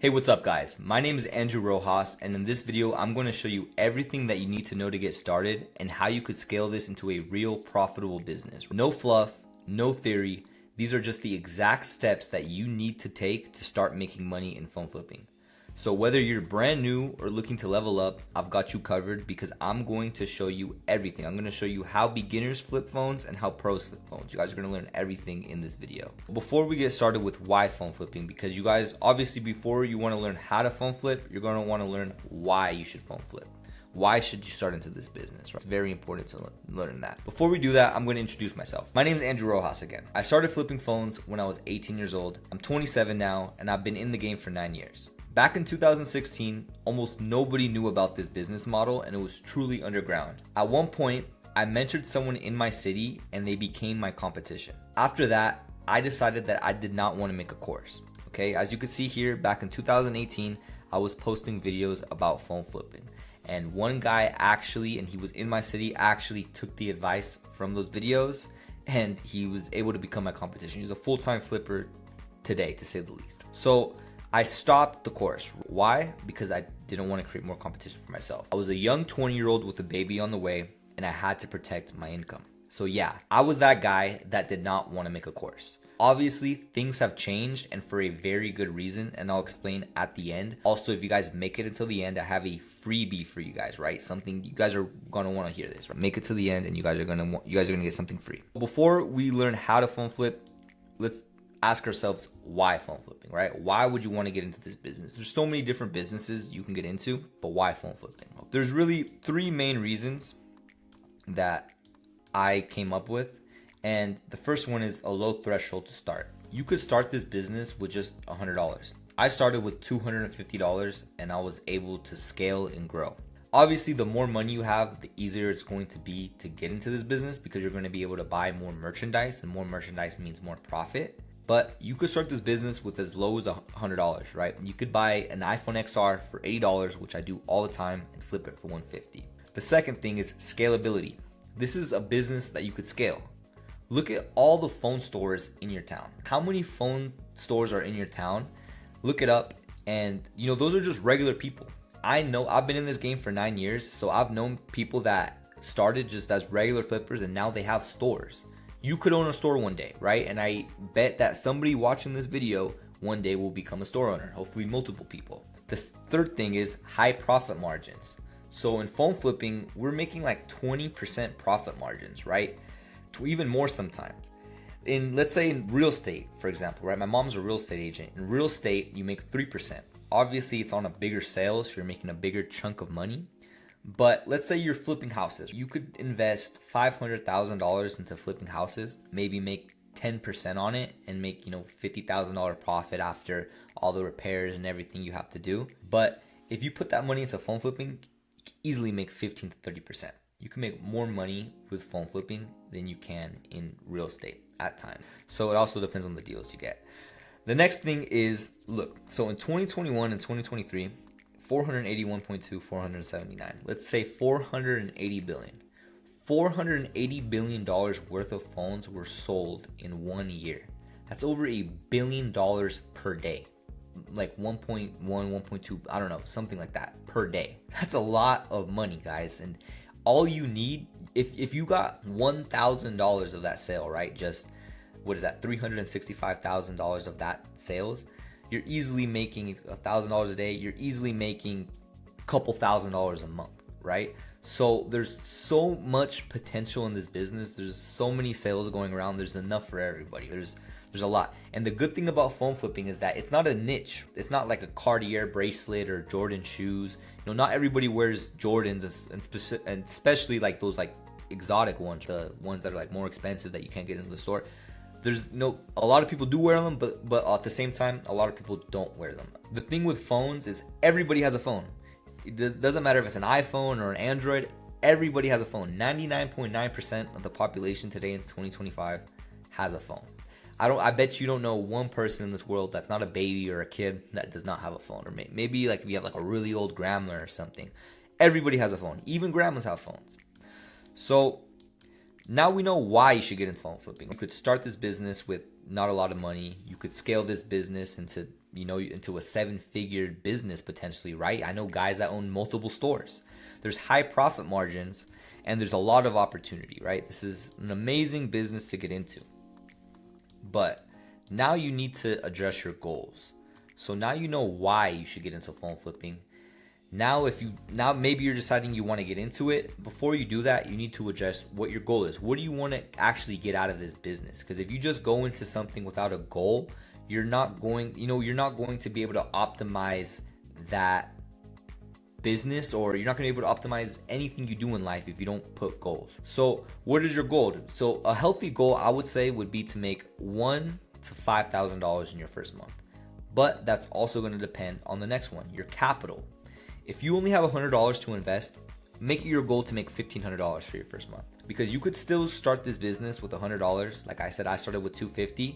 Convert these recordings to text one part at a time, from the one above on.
Hey, what's up guys? My name is Andrew Rojas, and in this video I'm going to show you everything that you need to know to get started and how you could scale this into a real profitable business. No fluff, no theory. These are just the exact steps that you need to take to start making money in phone flipping. So whether you're brand new or looking to level up, I've got you covered because I'm going to show you everything. I'm going to show you how beginners flip phones and how pros flip phones. You guys are going to learn everything in this video. Before we get started with why phone flipping, because you guys obviously before you want to learn how to phone flip, you're going to want to learn why you should phone flip. Why should you start into this business? Right? It's very important to learn that. Before we do that, I'm going to introduce myself. My name is Andrew Rojas again. I started flipping phones when I was 18 years old. I'm 27 now, and I've been in the game for 9 years. Back in 2016, almost nobody knew about this business model and it was truly underground. At one point, I mentored someone in my city and they became my competition. After that, I decided that I did not want to make a course. Okay, as you can see here, back in 2018, I was posting videos about phone flipping. And one guy actually, and he was in my city, actually took the advice from those videos and he was able to become my competition. He's a full-time flipper today, to say the least. So I stopped the course. Why? Because I didn't want to create more competition for myself. I was a young 20-year-old with a baby on the way and I had to protect my income. So yeah, I was that guy that did not want to make a course. Obviously, things have changed and for a very good reason, and I'll explain at the end. Also, if you guys make it until the end, I have a freebie for you guys, right? Something you guys are gonna want to hear this, right? Make it to the end and you guys are gonna get something free. Before we learn how to phone flip, let's ask ourselves why phone flipping, right? Why would you want to get into this business? There's so many different businesses you can get into, but why phone flipping? There's really three main reasons that I came up with. And the first one is a low threshold to start. You could start this business with just $100. I started with $250 and I was able to scale and grow. Obviously, the more money you have, the easier it's going to be to get into this business because you're going to be able to buy more merchandise, and more merchandise means more profit. But you could start this business with as low as $100, right? You could buy an iPhone XR for $80, which I do all the time, and flip it for $150. The second thing is scalability. This is a business that you could scale. Look at all the phone stores in your town. How many phone stores are in your town? Look it up, and those are just regular people. I know I've been in this game for 9 years, so I've known people that started just as regular flippers and now they have stores. You could own a store one day, right? And I bet that somebody watching this video one day will become a store owner, hopefully multiple people. The third thing is high profit margins. So in phone flipping, we're making like 20% profit margins, right? Even more sometimes. Let's say in real estate, for example, right? My mom's a real estate agent. In real estate, you make 3%. Obviously, it's on a bigger sale, so you're making a bigger chunk of money. But let's say you're flipping houses. You could invest $500,000 into flipping houses, maybe make 10% on it and make, $50,000 profit after all the repairs and everything you have to do. But if you put that money into phone flipping, you can easily make 15 to 30%. You can make more money with phone flipping than you can in real estate at times. So it also depends on the deals you get. The next thing is, look, so in 2021 and 2023, 481.2, 479. Let's say 480 billion. $480 billion worth of phones were sold in 1 year. That's over $1 billion per day. Like 1.1, 1.2, I don't know, something like that per day. That's a lot of money, guys. And all you need, if you got $1,000 of that sale, right? Just, what is that? $365,000 of that sales. You're easily making $1,000 a day. You're easily making a couple $1,000s a month, right? So there's so much potential in this business. There's so many sales going around. There's enough for everybody. There's a lot. And the good thing about phone flipping is that it's not a niche. It's not like a Cartier bracelet or Jordan shoes. Not everybody wears Jordans, and especially like those like exotic ones, the ones that are like more expensive that you can't get into the store. A lot of people do wear them, but at the same time, a lot of people don't wear them. The thing with phones is everybody has a phone. It doesn't matter if it's an iPhone or an Android, everybody has a phone. 99.9% of the population today in 2025 has a phone. I bet you don't know one person in this world that's not a baby or a kid that does not have a phone. Or maybe like if you have like a really old grandma or something. Everybody has a phone. Even grandmas have phones. So now we know why you should get into phone flipping. You could start this business with not a lot of money. You could scale this business into into a 7-figure business potentially, right? I know guys that own multiple stores. There's high profit margins and there's a lot of opportunity, right? This is an amazing business to get into. But now you need to address your goals. So now you know why you should get into phone flipping. Now maybe you're deciding you want to get into it. Before you do that, you need to address what your goal is. What do you want to actually get out of this business? Because if you just go into something without a goal, you're not going to be able to optimize that business, or you're not going to be able to optimize anything you do in life if you don't put goals. So what is your goal? So a healthy goal, I would say, would be to make $1,000 to $5,000 in your first month. But that's also going to depend on the next one, your capital. If you only have $100 to invest, make it your goal to make $1,500 for your first month, because you could still start this business with $100. Like I said, I started with $250,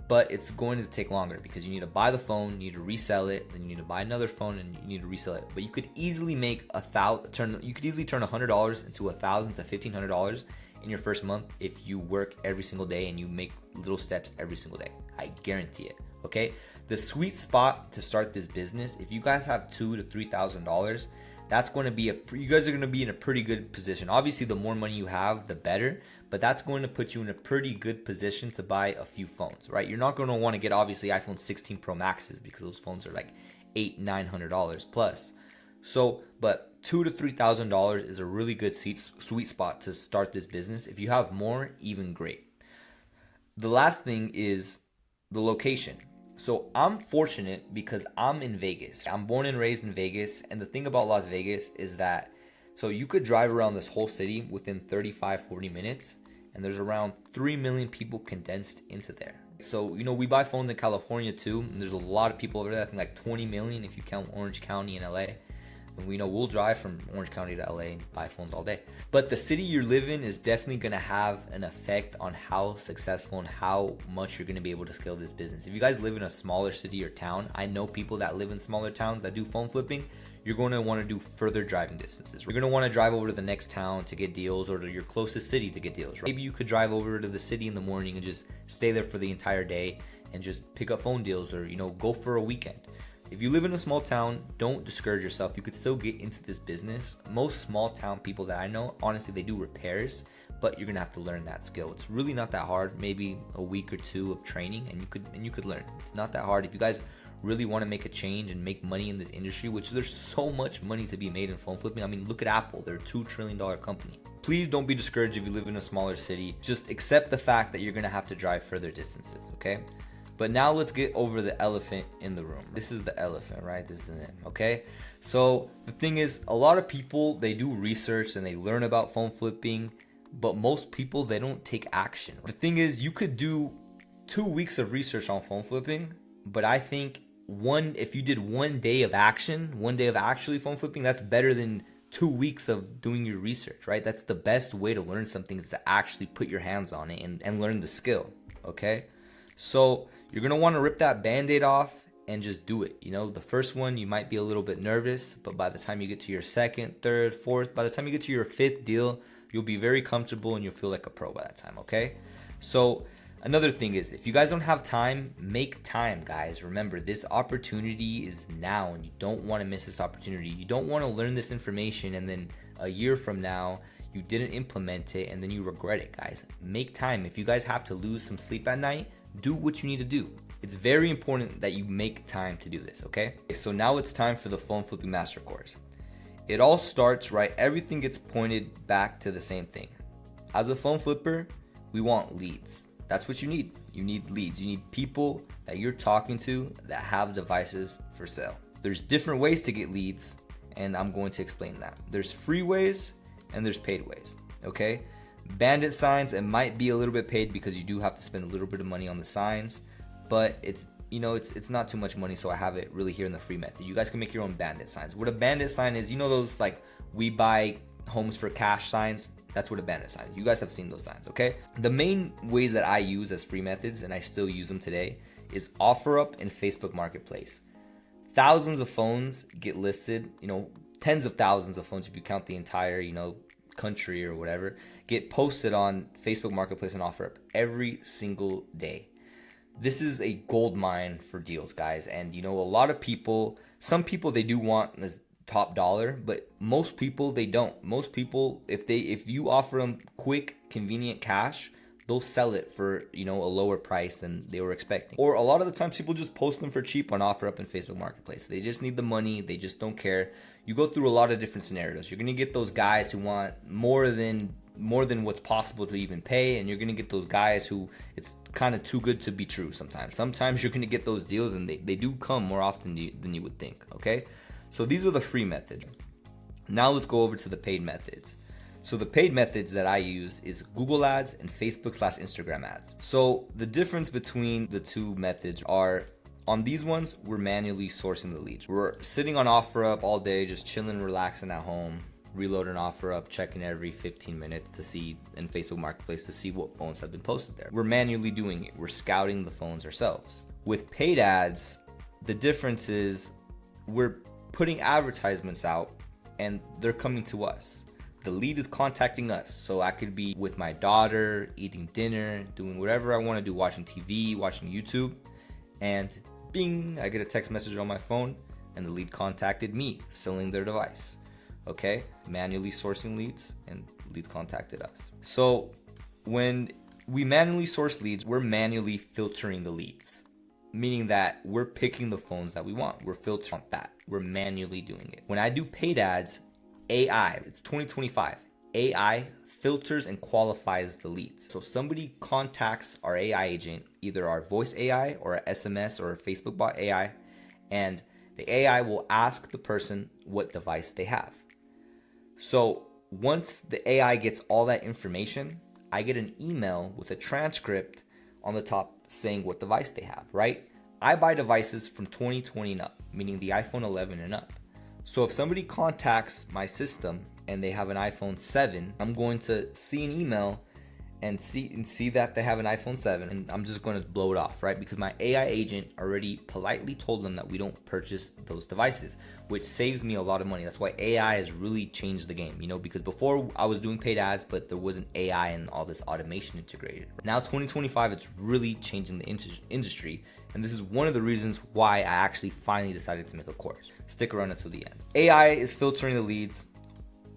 but it's going to take longer because you need to buy the phone, you need to resell it, then you need to buy another phone and you need to resell it. But you could easily make turn $100 into $1,000 to $1,500 in your first month if you work every single day and you make little steps every single day. I guarantee it. Okay, the sweet spot to start this business, if you guys have $2,000 to $3,000, that's going to be you guys are going to be in a pretty good position. Obviously, the more money you have, the better, but that's going to put you in a pretty good position to buy a few phones, right? You're not going to want to get obviously iPhone 16 Pro Maxes because those phones are like $800-900 plus. So, but $2,000 to $3,000 is a really good sweet spot to start this business. If you have more, even great. The last thing is the location. So I'm fortunate because I'm in Vegas. I'm born and raised in Vegas. And the thing about Las Vegas is that, so you could drive around this whole city within 35-40 minutes. And there's around 3 million people condensed into there. So, we buy phones in California too. And there's a lot of people over there. I think like 20 million if you count Orange County and LA. And we know we'll drive from Orange County to LA and buy phones all day. But the city you live in is definitely going to have an effect on how successful and how much you're going to be able to scale this business. If you guys live in a smaller city or town, I know people that live in smaller towns that do phone flipping, you're going to want to do further driving distances. You're going to want to drive over to the next town to get deals, or to your closest city to get deals. Maybe you could drive over to the city in the morning and just stay there for the entire day and just pick up phone deals, or, go for a weekend. If you live in a small town, don't discourage yourself. You could still get into this business. Most small town people that I know, honestly, they do repairs, but you're gonna have to learn that skill. It's really not that hard. Maybe a week or two of training, and you could learn. It's not that hard. If you guys really want to make a change and make money in this industry, which there's so much money to be made in phone flipping. I mean, look at Apple. They're a $2 trillion company. Please don't be discouraged if you live in a smaller city. Just accept the fact that you're gonna have to drive further distances, okay? But now let's get over the elephant in the room. This is the elephant, right? This is it, okay? So the thing is, a lot of people, they do research and they learn about phone flipping, but most people, they don't take action. The thing is, you could do 2 weeks of research on phone flipping, but I think if you did 1 day of action, 1 day of actually phone flipping, that's better than 2 weeks of doing your research, right? That's the best way to learn something, is to actually put your hands on it and learn the skill, okay? So you're going to want to rip that Band-Aid off and just do it. The first one, you might be a little bit nervous, but by the time you get to your second, third, fourth, by the time you get to your fifth deal, you'll be very comfortable and you'll feel like a pro by that time, okay? So another thing is, if you guys don't have time, make time, guys. Remember, this opportunity is now and you don't want to miss this opportunity. You don't want to learn this information and then a year from now, you didn't implement it and then you regret it, guys. Make time. If you guys have to lose some sleep at night, do what you need to do. It's very important that you make time to do this, okay? So now it's time for the phone flipping master course. It all starts, right? Everything gets pointed back to the same thing. As a phone flipper, we want leads. That's what you need. You need leads. You need people that you're talking to that have devices for sale. There's different ways to get leads, and I'm going to explain that. There's free ways and there's paid ways, okay? Bandit signs, it might be a little bit paid because you do have to spend a little bit of money on the signs, but it's not too much money, so I have it really here in the free method. You guys can make your own bandit signs. What a bandit sign is, those like we buy homes for cash signs? That's what a bandit sign is. You guys have seen those signs, okay? The main ways that I use as free methods, and I still use them today, is OfferUp and Facebook Marketplace. Thousands of phones get listed, tens of thousands of phones if you count the entire, country or whatever, get posted on Facebook Marketplace and OfferUp every single day. This is a gold mine for deals, guys. And you know, a lot of people, some people they do want this top dollar, but most people they don't. Most people, if you offer them quick, convenient cash, they'll sell it for, you know, a lower price than they were expecting. Or a lot of the times people just post them for cheap on OfferUp and Facebook Marketplace. They just need the money, they just don't care. You go through a lot of different scenarios. You're gonna get those guys who want more than what's possible to even pay, and you're gonna get those guys who it's kind of too good to be true sometimes. Sometimes you're gonna get those deals, and they do come more often than you would think, okay? So these are the free methods. Now let's go over to the paid methods. So the paid methods that I use is Google Ads and Facebook/Instagram ads. So the difference between the two methods are, on these ones, we're manually sourcing the leads. We're sitting on OfferUp all day, just chilling, relaxing at home, reloading OfferUp, checking every 15 minutes to see in Facebook Marketplace to see what phones have been posted there. We're manually doing it. We're scouting the phones ourselves. With paid ads, the difference is we're putting advertisements out and they're coming to us. The lead is contacting us. So I could be with my daughter, eating dinner, doing whatever I want to do, watching TV, watching YouTube, and bing, I get a text message on my phone and the lead contacted me selling their device. Okay, manually sourcing leads, and leads contacted us. So when we manually source leads, we're manually filtering the leads, meaning that we're picking the phones that we want. We're filtering that. We're manually doing it. When I do paid ads, AI, it's 2025, AI filters and qualifies the leads. So somebody contacts our AI agent, either our voice AI or our SMS or our Facebook bot AI, and the AI will ask the person what device they have. So once the AI gets all that information, I get an email with a transcript on the top saying what device they have, right? I buy devices from 2020 and up, meaning the iPhone 11 and up. So if somebody contacts my system and they have an iPhone 7, I'm going to see an email and see that they have an iPhone 7, and I'm just going to blow it off, right? Because my AI agent already politely told them that we don't purchase those devices, which saves me a lot of money. That's why AI has really changed the game, you know, because before I was doing paid ads, but there wasn't AI and all this automation integrated. Now 2025, it's really changing the industry, and this is one of the reasons why I actually finally decided to make a course. Stick around until the end. AI is filtering the leads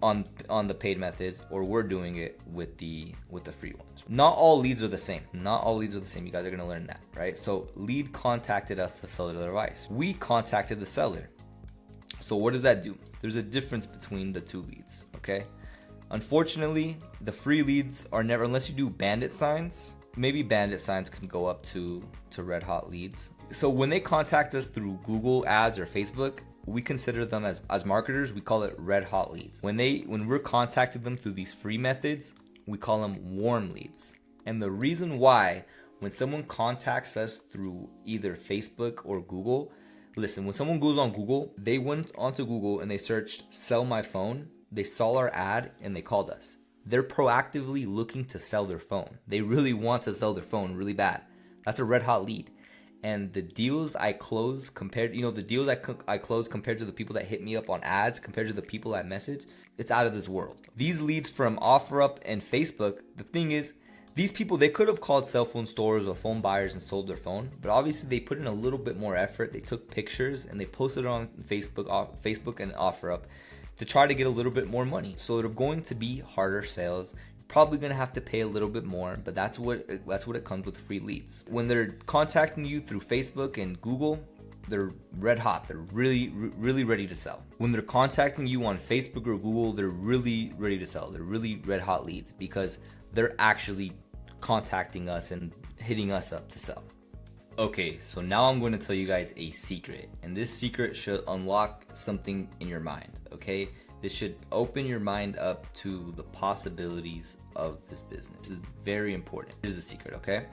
on the paid methods, or we're doing it with the free ones. Not all leads are the same. Not all leads are the same. You guys are gonna learn that, right? So lead contacted us to sell their device. We contacted the seller. So what does that do? There's a difference between the two leads, okay? Unfortunately, the free leads are never, unless you do bandit signs, maybe bandit signs can go up to red hot leads. So when they contact us through Google ads or Facebook, we consider them as marketers, we call it red hot leads. When we're contacting them through these free methods, we call them warm leads. And the reason why, when someone contacts us through either Facebook or Google, listen, when someone goes on Google, they went onto Google and they searched sell my phone, they saw our ad and they called us. They're proactively looking to sell their phone. They really want to sell their phone really bad. That's a red hot lead. And the deals I close compared, you know, the deals I close compared to the people that hit me up on ads, compared to the people I message, it's out of this world. These leads from OfferUp and Facebook, the thing is, these people, they could have called cell phone stores or phone buyers and sold their phone, but obviously they put in a little bit more effort. They took pictures and they posted it on Facebook and OfferUp to try to get a little bit more money. So they're going to be harder sales. Probably gonna have to pay a little bit more, but that's what it comes with free leads. When they're contacting you through Facebook and Google, they're red hot. They're really ready to sell. When they're contacting you on Facebook or Google, they're really ready to sell. They're really red hot leads because they're actually contacting us and hitting us up to sell. Okay, so now I'm going to tell you guys a secret, and this secret should unlock something in your mind, okay? This should open your mind up to the possibilities of this business. This is very important. Here's the secret, okay?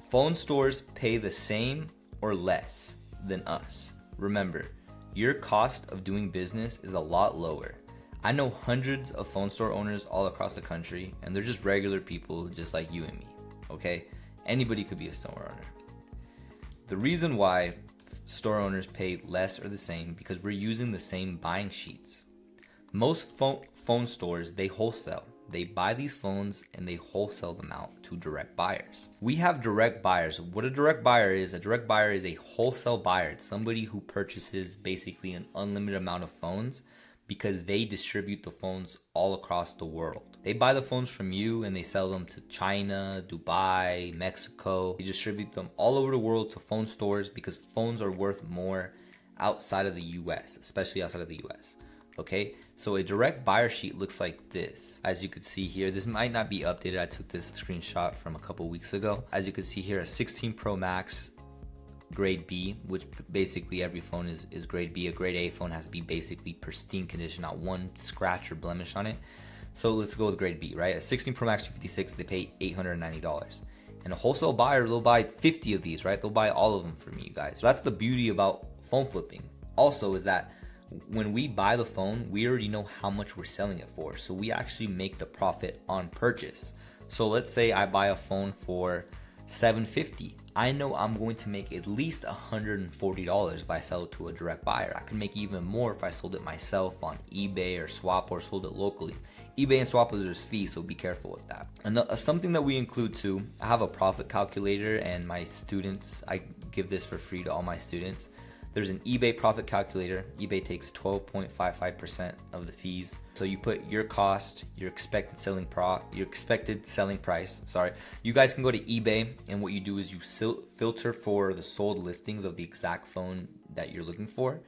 Phone stores pay the same or less than us. Remember, your cost of doing business is a lot lower. I know hundreds of phone store owners all across the country, and they're just regular people just like you and me, okay? Anybody could be a store owner. The reason why store owners pay less or the same because we're using the same buying sheets. Most phone stores, they wholesale. They buy these phones and they wholesale them out to direct buyers. We have direct buyers. What a direct buyer is a wholesale buyer. It's somebody who purchases basically an unlimited amount of phones because they distribute the phones all across the world. They buy the phones from you and they sell them to China, Dubai, Mexico. They distribute them all over the world to phone stores because phones are worth more outside of the US, especially outside of the US. Okay, so a direct buyer sheet looks like this. As you can see here, this might not be updated. I took this screenshot from a couple weeks ago. As you can see here, a 16 Pro Max grade B, which basically every phone is grade B. A grade A phone has to be basically pristine condition, not one scratch or blemish on it. So let's go with grade B, right? A 16 Pro Max 256, they pay $890. And a wholesale buyer, they'll buy 50 of these, right? They'll buy all of them from you guys. So that's the beauty about phone flipping. Also is that when we buy the phone, we already know how much we're selling it for. So we actually make the profit on purchase. So let's say I buy a phone for $750. I know I'm going to make at least $140 if I sell it to a direct buyer. I can make even more if I sold it myself on eBay or Swap or sold it locally. eBay and Swap, there's fees, so be careful with that. And something that we include too, I have a profit calculator, and my students, I give this for free to all my students. There's an eBay profit calculator. eBay takes 12.55% of the fees. So you put your cost, your expected selling price. Sorry. You guys can go to eBay, and what you do is you filter for the sold listings of the exact phone that you're looking for,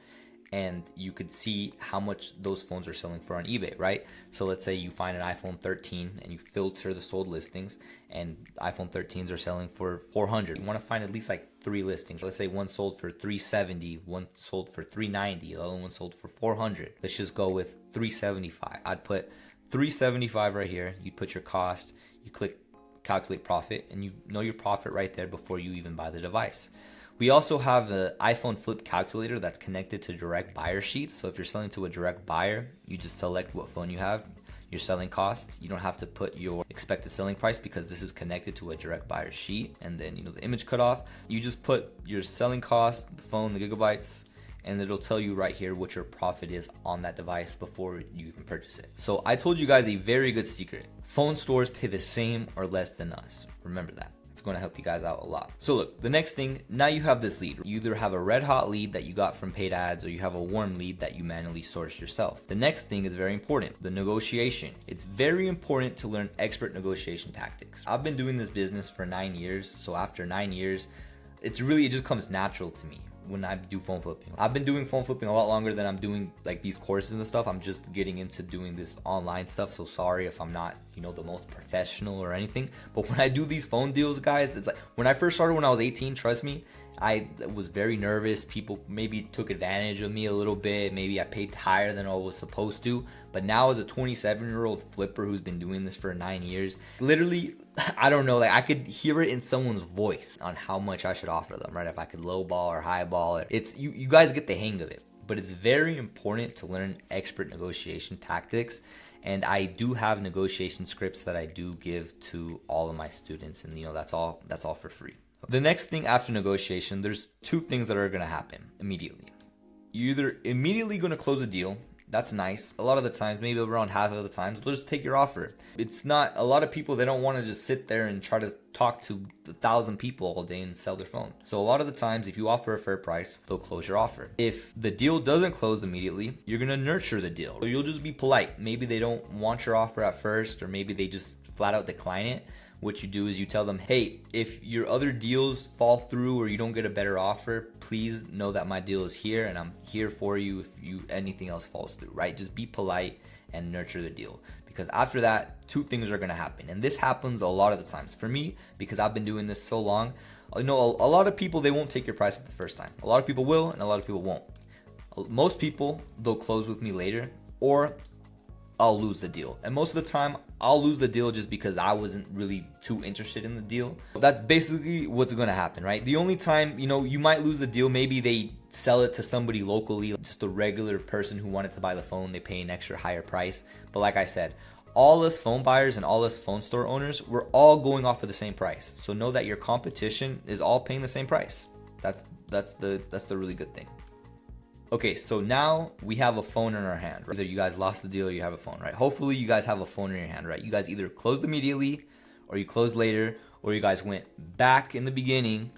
and you could see how much those phones are selling for on eBay, right? So let's say you find an iPhone 13 and you filter the sold listings, and iPhone 13s are selling for $400. You want to find at least like 3 listings. Let's say one sold for $370, one sold for $390, the other one sold for $400. Let's just go with $375. I'd put $375 right here. You put your cost, you click calculate profit, and you know your profit right there before you even buy the device. We also have the iPhone Flip calculator that's connected to direct buyer sheets. So if you're selling to a direct buyer, you just select what phone you have, your selling cost. You don't have to put your expected selling price because this is connected to a direct buyer sheet. And then, the image cutoff, you just put your selling cost, the phone, the gigabytes, and it'll tell you right here what your profit is on that device before you even purchase it. So I told you guys a very good secret. Phone stores pay the same or less than us. Remember that. It's going to help you guys out a lot. So look, the next thing, now you have this lead. You either have a red hot lead that you got from paid ads, or you have a warm lead that you manually sourced yourself. The next thing is very important, the negotiation. It's very important to learn expert negotiation tactics. I've been doing this business for 9 years. So after 9 years, it just comes natural to me when I do phone flipping. I've been doing phone flipping a lot longer than I'm doing like these courses and stuff. I'm just getting into doing this online stuff. So sorry if I'm not, the most professional or anything. But when I do these phone deals, guys, it's like when I first started when I was 18, trust me, I was very nervous. People maybe took advantage of me a little bit. Maybe I paid higher than I was supposed to. But now as a 27-year-old flipper who's been doing this for 9 years, literally, I don't know, like I could hear it in someone's voice on how much I should offer them, right? If I could lowball or highball it. It's you guys get the hang of it. But it's very important to learn expert negotiation tactics. And I do have negotiation scripts that I do give to all of my students, and that's all for free. The next thing after negotiation, there's 2 things that are going to happen immediately. You're either immediately going to close a deal. That's nice. A lot of the times, maybe around half of the times, they'll just take your offer. It's not, a lot of people, they don't want to just sit there and try to talk to 1,000 people all day and sell their phone. So a lot of the times, if you offer a fair price, they'll close your offer. If the deal doesn't close immediately, you're going to nurture the deal. So you'll just be polite. Maybe they don't want your offer at first, or maybe they just flat out decline it. What you do is you tell them, hey, if your other deals fall through or you don't get a better offer, please know that my deal is here and I'm here for you if anything else falls through, right? Just be polite and nurture the deal. Because after that, 2 things are going to happen. And this happens a lot of the times. For me, because I've been doing this so long, a lot of people, they won't take your price at the first time. A lot of people will, and a lot of people won't. Most people, they'll close with me later, or I'll lose the deal. And most of the time, I'll lose the deal just because I wasn't really too interested in the deal. That's basically what's going to happen, right? The only time, you might lose the deal, maybe they sell it to somebody locally, just a regular person who wanted to buy the phone, they pay an extra higher price. But like I said, all us phone buyers and all us phone store owners, we're all going off of the same price. So know that your competition is all paying the same price. That's the really good thing. Okay, so now we have a phone in our hand. Either you guys lost the deal or you have a phone, right? Hopefully you guys have a phone in your hand, right? You guys either closed immediately or you closed later, or you guys went back in the beginning.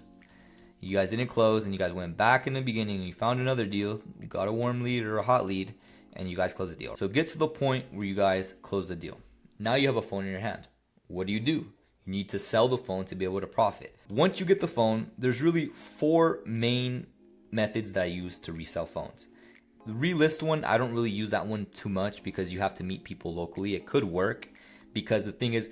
You guys didn't close and you guys went back in the beginning and you found another deal, you got a warm lead or a hot lead, and you guys closed the deal. So get to the point where you guys close the deal. Now you have a phone in your hand. What do? You need to sell the phone to be able to profit. Once you get the phone, there's really 4 main methods that I use to resell phones. The relist one, I don't really use that one too much because you have to meet people locally. It could work because the thing is,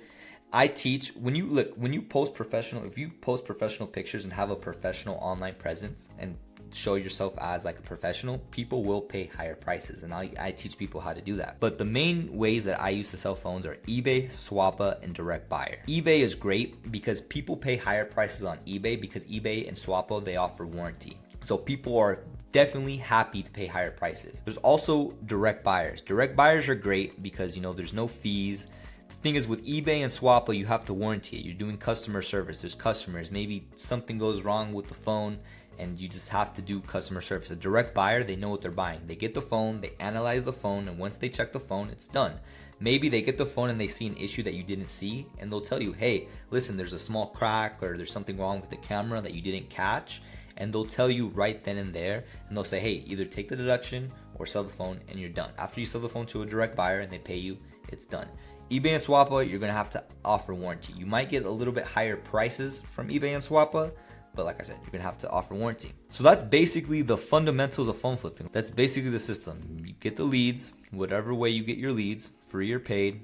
I teach when you post professional, if you post professional pictures and have a professional online presence and show yourself as like a professional, people will pay higher prices, and I teach people how to do that. But the main ways that I use to sell phones are eBay, Swappa, and direct buyer. eBay is great because people pay higher prices on eBay because eBay and Swappa, they offer warranty. So people are definitely happy to pay higher prices. There's also direct buyers. Direct buyers are great because there's no fees. The thing is, with eBay and Swappa, you have to warranty it. You're doing customer service. There's customers. Maybe something goes wrong with the phone and you just have to do customer service. A direct buyer, they know what they're buying. They get the phone, they analyze the phone, and once they check the phone, it's done. Maybe they get the phone and they see an issue that you didn't see, and they'll tell you, hey, listen, there's a small crack or there's something wrong with the camera that you didn't catch, and they'll tell you right then and there, and they'll say, hey, either take the deduction or sell the phone, and you're done. After you sell the phone to a direct buyer and they pay you, it's done. eBay and Swappa, you're gonna have to offer warranty. You might get a little bit higher prices from eBay and Swappa, but like I said, you're gonna have to offer warranty. So that's basically the fundamentals of phone flipping. That's basically the system. You get the leads, whatever way you get your leads, free or paid.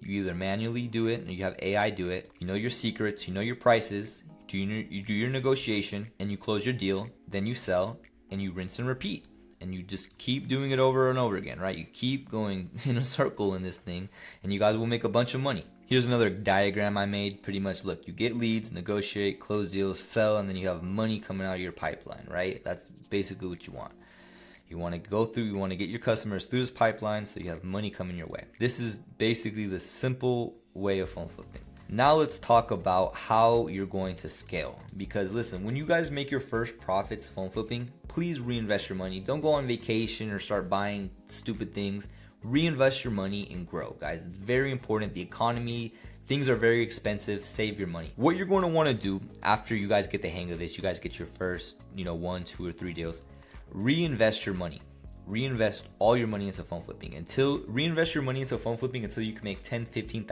You either manually do it or you have AI do it. You know your secrets, you know your prices, you do your negotiation, and you close your deal. Then you sell, and you rinse and repeat. And you just keep doing it over and over again, right? You keep going in a circle in this thing, and you guys will make a bunch of money. Here's another diagram I made. Pretty much, look, you get leads, negotiate, close deals, sell, and then you have money coming out of your pipeline, right? That's basically what you want. You want to get your customers through this pipeline so you have money coming your way. This is basically the simple way of phone flipping. Now let's talk about how you're going to scale. Because listen, when you guys make your first profits phone flipping, please reinvest your money. Don't go on vacation or start buying stupid things. Reinvest your money and grow, guys. It's very important. The economy, things are very expensive. Save your money. What you're going to want to do after you guys get the hang of this, you guys get your first, 1, 2, or 3 deals, reinvest your money. Reinvest all your money into phone flipping until you can make $10, $15,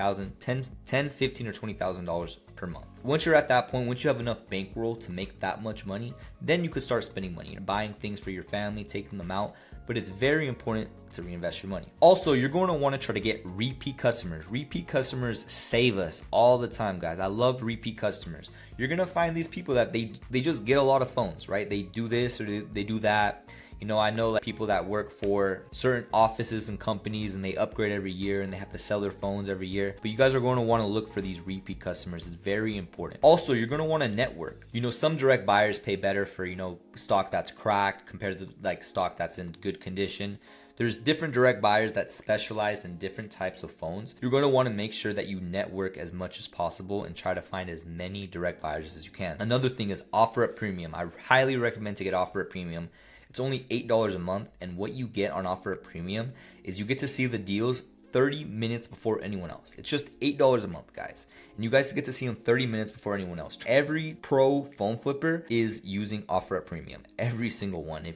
or $20,000 per month. Once you're at that point, once you have enough bankroll to make that much money, then you could start spending money, buying things for your family, taking them out. But it's very important to reinvest your money. Also, you're going to want to try to get repeat customers. Repeat customers save us all the time, guys. I love repeat customers. You're going to find these people that they just get a lot of phones, right? They do this or they do that. I know like people that work for certain offices and companies and they upgrade every year and they have to sell their phones every year. But you guys are going to want to look for these repeat customers. It's very important. Also, you're going to want to network. Some direct buyers pay better for, stock that's cracked compared to like stock that's in good condition. There's different direct buyers that specialize in different types of phones. You're going to want to make sure that you network as much as possible and try to find as many direct buyers as you can. Another thing is OfferUp Premium. I highly recommend to get OfferUp Premium. It's only $8 a month, and what you get on OfferUp Premium is you get to see the deals 30 minutes before anyone else. It's just $8 a month, guys. And you guys get to see them 30 minutes before anyone else. Every pro phone flipper is using OfferUp Premium. Every single one.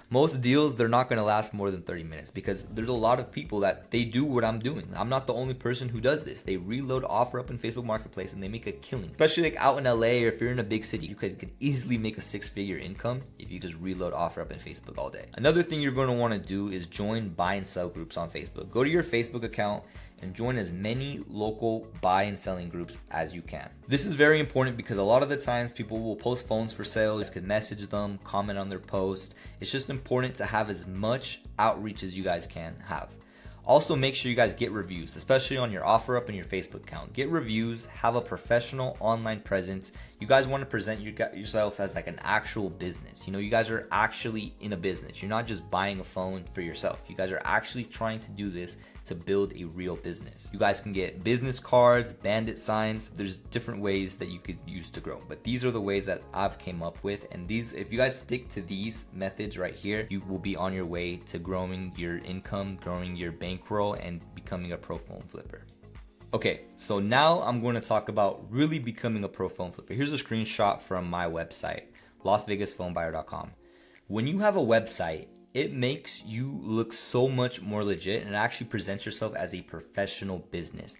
Most deals, they're not going to last more than 30 minutes because there's a lot of people that they do what I'm doing. I'm not the only person who does this. They reload OfferUp in Facebook Marketplace and they make a killing. Especially like out in LA or if you're in a big city, you could easily make a 6-figure income if you just reload OfferUp in Facebook all day. Another thing you're going to want to do is join buy and sell groups on Facebook. Go to your Facebook account and join as many local buy and selling groups as you can. This is very important because a lot of the times people will post phones for sale. You can message them, comment on their post. It's just important to have as much outreach as you guys can have. Also, make sure you guys get reviews, especially on your OfferUp and your Facebook account. Get reviews, have a professional online presence. You guys want to present yourself as like an actual business. You know, you guys are actually in a business. You're not just buying a phone for yourself. You guys are actually trying to do this to build a real business. You guys can get business cards, bandit signs. There's different ways that you could use to grow, but these are the ways that I've came up with. And these, if you guys stick to these methods right here, you will be on your way to growing your income, growing your bankroll, and becoming a pro phone flipper. Okay, so now I'm going to talk about really becoming a pro phone flipper. Here's a screenshot from my website, LasVegasPhoneBuyer.com. When you have a website, it makes you look so much more legit, and it actually presents yourself as a professional business.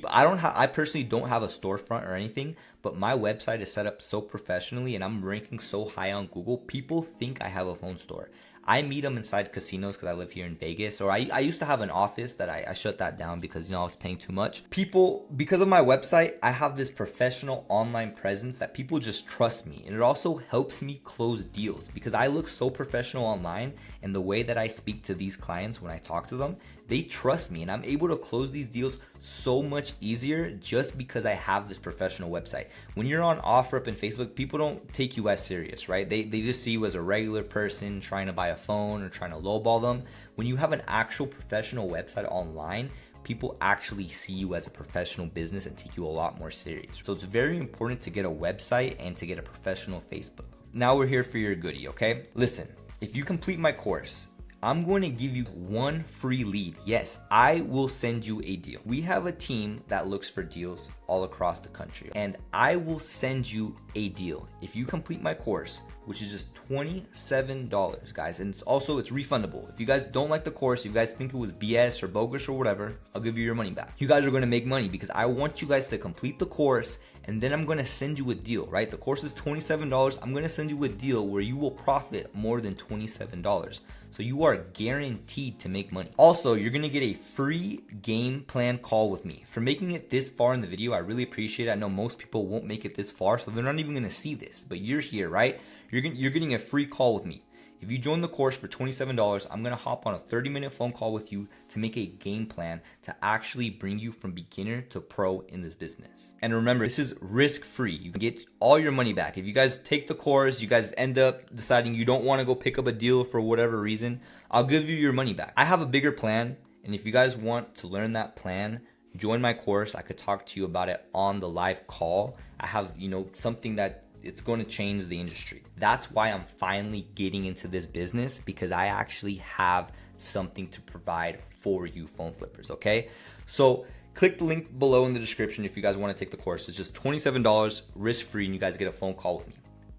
I personally don't have a storefront or anything, but my website is set up so professionally and I'm ranking so high on Google. People think I have a phone store. I meet them inside casinos because I live here in Vegas, or I used to have an office that I shut that down because, you know, I was paying too much. People, because of my website, I have this professional online presence that people just trust me. And it also helps me close deals because I look so professional online, and the way that I speak to these clients when I talk to them, they trust me, and I'm able to close these deals so much easier just because I have this professional website. When you're on OfferUp and Facebook, people don't take you as serious, right? They just see you as a regular person trying to buy a phone or trying to lowball them. When you have an actual professional website online, people actually see you as a professional business and take you a lot more serious. So it's very important to get a website and to get a professional Facebook. Now we're here for your goodie, okay? Listen, if you complete my course, I'm going to give you one free lead. Yes, I will send you a deal. We have a team that looks for deals all across the country, and I will send you a deal if you complete my course, which is just $27, guys. And it's refundable. If you guys don't like the course, if you guys think it was BS or bogus or whatever, I'll give you your money back. You guys are going to make money because I want you guys to complete the course, and then I'm going to send you a deal, right? The course is $27. I'm going to send you a deal where you will profit more than $27. So you are guaranteed to make money. Also, you're going to get a free game plan call with me. For making it this far in the video, I really appreciate it. I know most people won't make it this far, so they're not even going to see this, but you're here, right? You're getting a free call with me. If you join the course for $27, I'm going to hop on a 30-minute phone call with you to make a game plan to actually bring you from beginner to pro in this business. And remember, this is risk-free. You can get all your money back. If you guys take the course, you guys end up deciding you don't want to go pick up a deal for whatever reason, I'll give you your money back. I have a bigger plan, and if you guys want to learn that plan, join my course. I could talk to you about it on the live call. I have, something that it's going to change the industry. That's why I'm finally getting into this business, because I actually have something to provide for you phone flippers, okay? So click the link below in the description if you guys want to take the course. It's just $27, risk-free, and you guys get a phone call with me.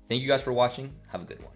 Thank you guys for watching. Have a good one.